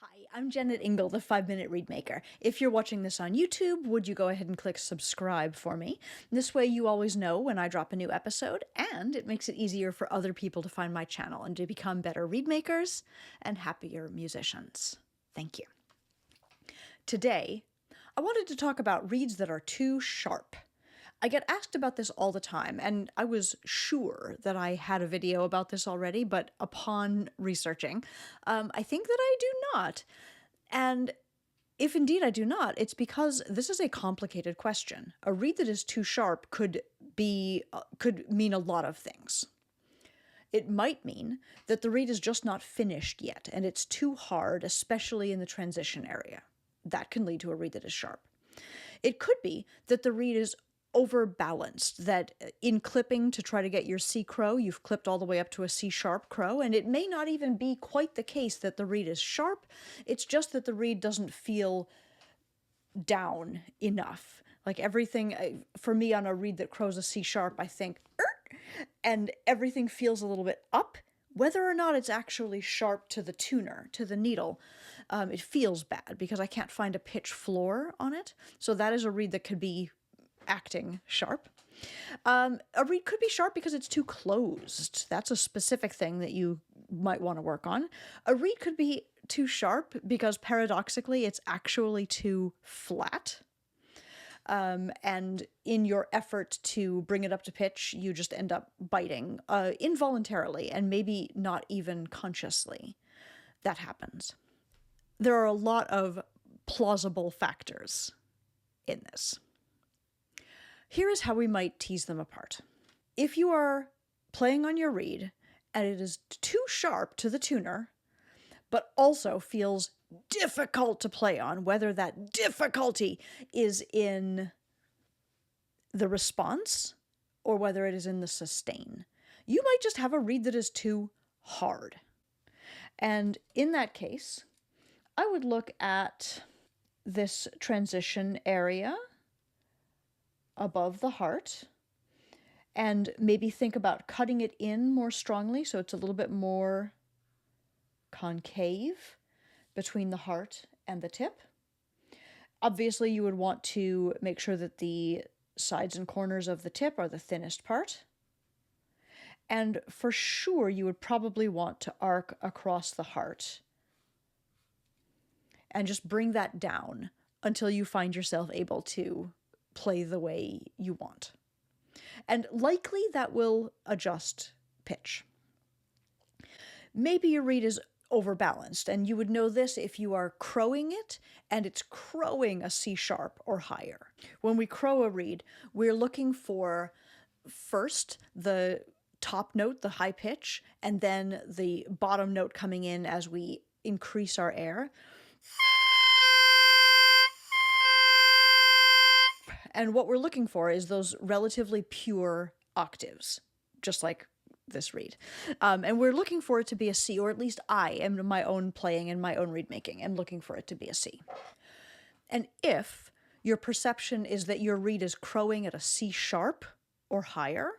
Hi, I'm Jennet Ingle, the 5 Minute Reedmaker. If you're watching this on YouTube, would you go ahead and click subscribe for me? This way you always know when I drop a new episode, and it makes it easier for other people to find my channel and to become better reedmakers and happier musicians. Thank you. Today, I wanted to talk about reeds that are too sharp. I get asked about this all the time, and I was sure that I had a video about this already, but upon researching, I think that I do not. And if indeed I do not, it's because this is a complicated question. A reed that is too sharp could mean a lot of things. It might mean that the reed is just not finished yet, and it's too hard, especially in the transition area. That can lead to a reed that is sharp. It could be that the reed is overbalanced, that in clipping to try to get your C crow, you've clipped all the way up to a C sharp crow, and it may not even be quite the case that the reed is sharp, it's just that the reed doesn't feel down enough. Like everything, for me on a reed that crows a C sharp, I think, and everything feels a little bit up. Whether or not it's actually sharp to the tuner, to the needle, it feels bad because I can't find a pitch floor on it. So that is a reed that could be acting sharp. A reed could be sharp because it's too closed. That's a specific thing that you might want to work on. A reed could be too sharp because paradoxically it's actually too flat. And in your effort to bring it up to pitch, you just end up biting involuntarily and maybe not even consciously. That happens. There are a lot of plausible factors in this. Here is how we might tease them apart. If you are playing on your reed and it is too sharp to the tuner, but also feels difficult to play on, whether that difficulty is in the response or whether it is in the sustain, you might just have a reed that is too hard. And in that case, I would look at this transition area above the heart and maybe think about cutting it in more strongly so it's a little bit more concave between the heart and the tip. Obviously, you would want to make sure that the sides and corners of the tip are the thinnest part. And for sure, you would probably want to arc across the heart and just bring that down until you find yourself able to play the way you want. And likely that will adjust pitch. Maybe your reed is overbalanced, and you would know this if you are crowing it and it's crowing a C sharp or higher. When we crow a reed, we're looking for first the top note, the high pitch, and then the bottom note coming in as we increase our air. And what we're looking for is those relatively pure octaves, just like this reed. And we're looking for it to be a C, or at least I am in my own playing and my own reed making am looking for it to be a C. And if your perception is that your reed is crowing at a C sharp or higher,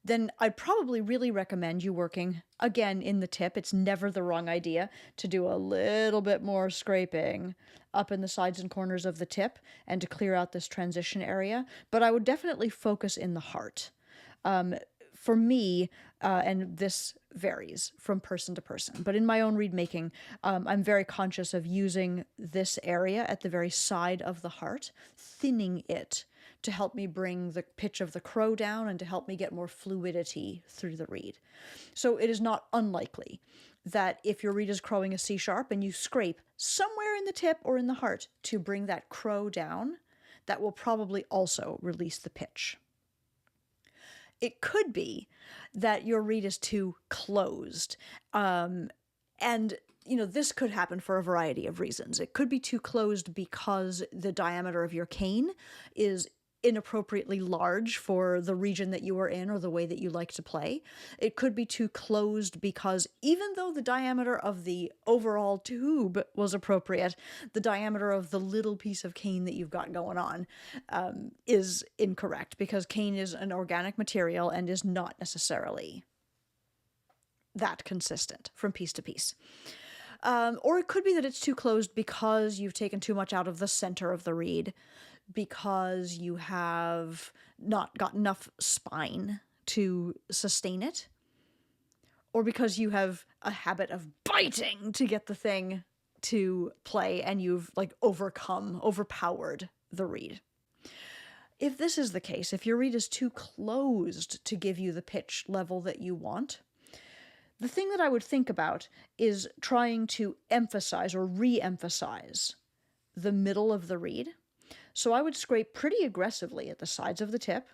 then I'd probably really recommend you working, again, in the tip. It's never the wrong idea to do a little bit more scraping up in the sides and corners of the tip and to clear out this transition area. But I would definitely focus in the heart. For me, and this varies from person to person, but in my own reed making, I'm very conscious of using this area at the very side of the heart, thinning it to help me bring the pitch of the crow down and to help me get more fluidity through the reed. So it is not unlikely that if your reed is crowing a C sharp and you scrape somewhere in the tip or in the heart to bring that crow down, that will probably also release the pitch. It could be that your reed is too closed. And, this could happen for a variety of reasons. It could be too closed because the diameter of your cane is inappropriately large for the region that you are in or the way that you like to play. It could be too closed because even though the diameter of the overall tube was appropriate, the diameter of the little piece of cane that you've got going on is incorrect, because cane is an organic material and is not necessarily that consistent from piece to piece. Or it could be that it's too closed because you've taken too much out of the center of the reed, because you have not got enough spine to sustain it, or because you have a habit of biting to get the thing to play and you've like overpowered the reed. If this is the case, if your reed is too closed to give you the pitch level that you want, the thing that I would think about is trying to emphasize or re-emphasize the middle of the reed. So I would scrape pretty aggressively at the sides of the tip,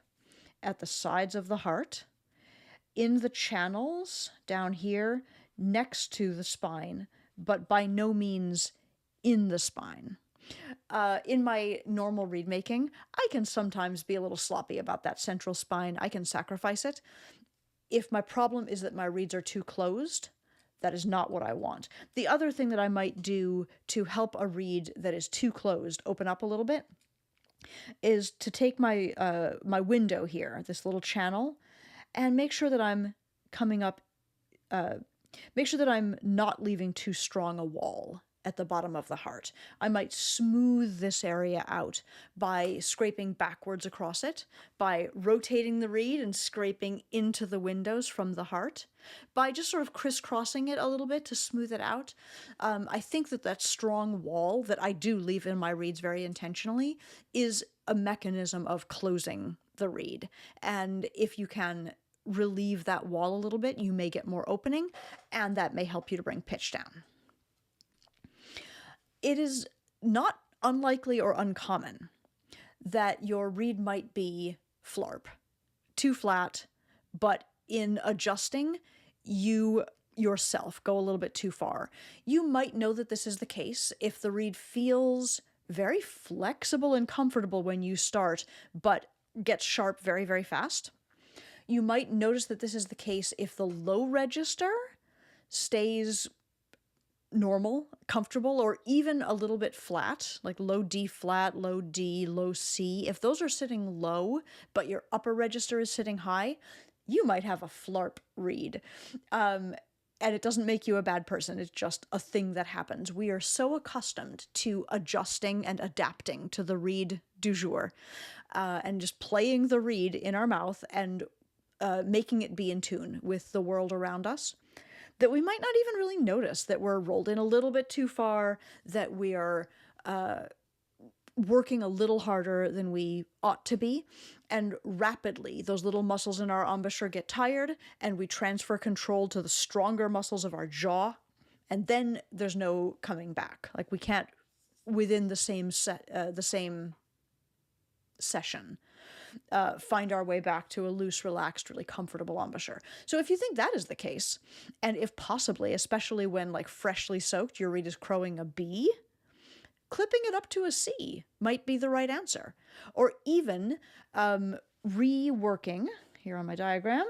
at the sides of the heart, in the channels down here next to the spine, but by no means in the spine. In my normal reed making, I can sometimes be a little sloppy about that central spine. I can sacrifice it. If my problem is that my reeds are too closed, that is not what I want. The other thing that I might do to help a reed that is too closed open up a little bit is to take my my window here, this little channel, and make sure that I'm coming up, make sure that I'm not leaving too strong a wall at the bottom of the heart. I might smooth this area out by scraping backwards across it, by rotating the reed and scraping into the windows from the heart, by just sort of crisscrossing it a little bit to smooth it out. I think that that strong wall that I do leave in my reeds very intentionally is a mechanism of closing the reed. And if you can relieve that wall a little bit, you may get more opening, and that may help you to bring pitch down. It is not unlikely or uncommon that your reed might be flarp, too flat, but in adjusting, you yourself go a little bit too far. You might know that this is the case if the reed feels very flexible and comfortable when you start, but gets sharp very, very fast. You might notice that this is the case if the low register stays normal, comfortable, or even a little bit flat, like low D flat, low D, low C. If those are sitting low, but your upper register is sitting high, you might have a flarp reed. And it doesn't make you a bad person. It's just a thing that happens. We are so accustomed to adjusting and adapting to the reed du jour, and just playing the reed in our mouth and making it be in tune with the world around us, that we might not even really notice that we're rolled in a little bit too far, that we are working a little harder than we ought to be, and rapidly those little muscles in our embouchure get tired, and we transfer control to the stronger muscles of our jaw, and then there's no coming back. Like we can't, within the same session, find our way back to a loose, relaxed, really comfortable embouchure. So if you think that is the case, and if possibly, especially when like freshly soaked, your reed is crowing a B, clipping it up to a C might be the right answer. Or even reworking, here on my diagram,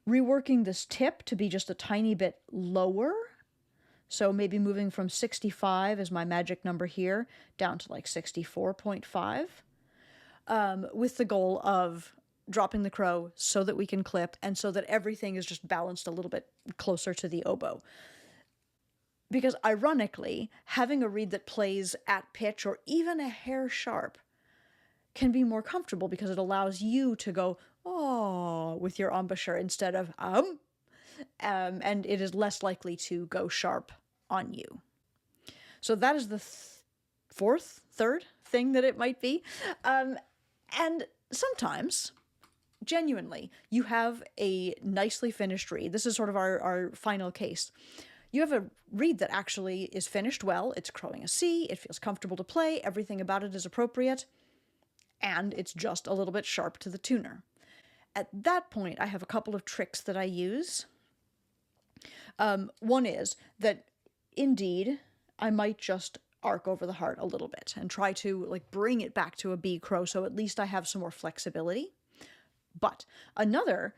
reworking this tip to be just a tiny bit lower. So maybe moving from 65 as my magic number here down to like 64.5. With the goal of dropping the crow so that we can clip and so that everything is just balanced a little bit closer to the oboe. Because ironically, having a reed that plays at pitch or even a hair sharp can be more comfortable because it allows you to go, oh, with your embouchure instead of, and it is less likely to go sharp on you. So that is the third thing that it might be. And sometimes, genuinely, you have a nicely finished reed. This is sort of our final case. You have a reed that actually is finished well. It's crowing a C. It feels comfortable to play. Everything about it is appropriate. And it's just a little bit sharp to the tuner. At that point, I have a couple of tricks that I use. One is that, indeed, I might just arc over the heart a little bit and try to like bring it back to a B crow so at least I have some more flexibility. But another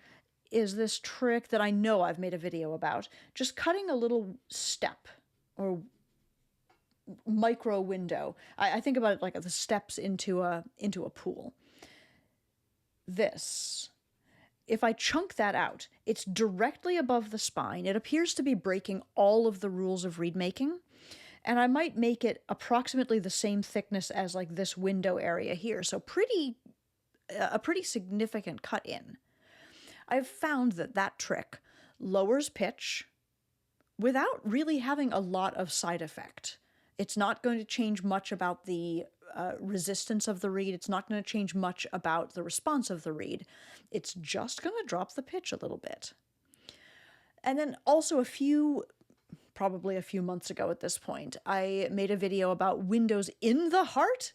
is this trick that I know I've made a video about, just cutting a little step or micro window. I think about it like the steps into a pool. This. if I chunk that out, it's directly above the spine. It appears to be breaking all of the rules of reed making. And I might make it approximately the same thickness as like this window area here. So a pretty significant cut in. I've found that trick lowers pitch without really having a lot of side effect. It's not going to change much about the resistance of the reed. It's not going to change much about the response of the reed. It's just going to drop the pitch a little bit. And then also probably a few months ago at this point, I made a video about windows in the heart? ?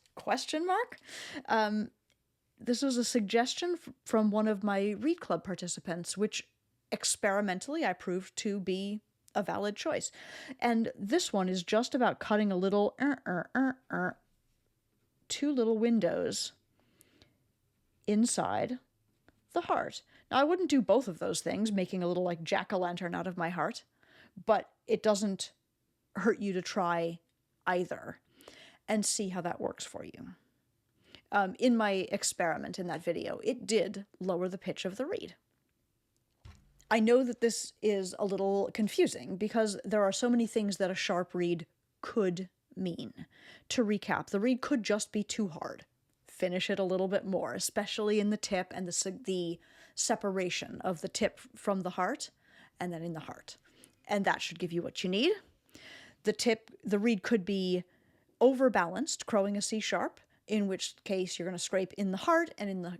This was a suggestion from one of my Reed Club participants, which experimentally I proved to be a valid choice. And this one is just about cutting a little, two little windows inside the heart. Now, I wouldn't do both of those things, making a little like jack-o'-lantern out of my heart, but it doesn't hurt you to try either and see how that works for you. In my experiment in that video, it did lower the pitch of the reed. I know that this is a little confusing because there are so many things that a sharp reed could mean. To recap, the reed could just be too hard. Finish it a little bit more, especially in the tip and the separation of the tip from the heart and then in the heart. And that should give you what you need. The reed could be overbalanced, crowing a C sharp, in which case you're going to scrape in the heart and in the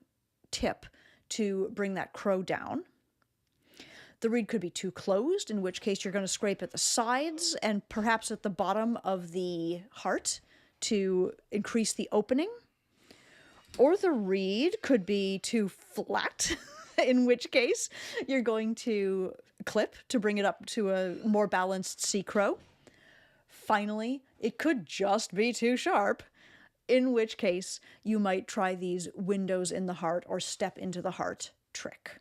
tip to bring that crow down. The reed could be too closed, in which case you're going to scrape at the sides and perhaps at the bottom of the heart to increase the opening. Or the reed could be too flat, in which case you're going to clip to bring it up to a more balanced C crow. Finally, it could just be too sharp, in which case you might try these windows in the heart or step into the heart trick.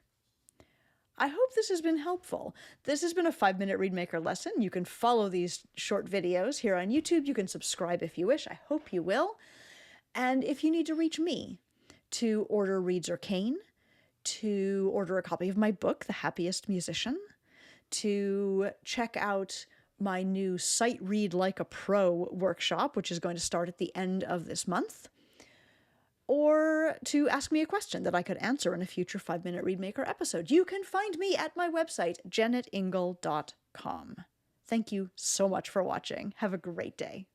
I hope this has been helpful. This has been a 5-minute Reedmaker lesson. You can follow these short videos here on YouTube. You can subscribe if you wish. I hope you will. And if you need to reach me to order reeds or cane, to order a copy of my book, The Happiest Musician, to check out my new Sight Reed Like a Pro workshop, which is going to start at the end of this month, or to ask me a question that I could answer in a future 5-minute Reedmaker episode, you can find me at my website, jennetingle.com. Thank you so much for watching. Have a great day.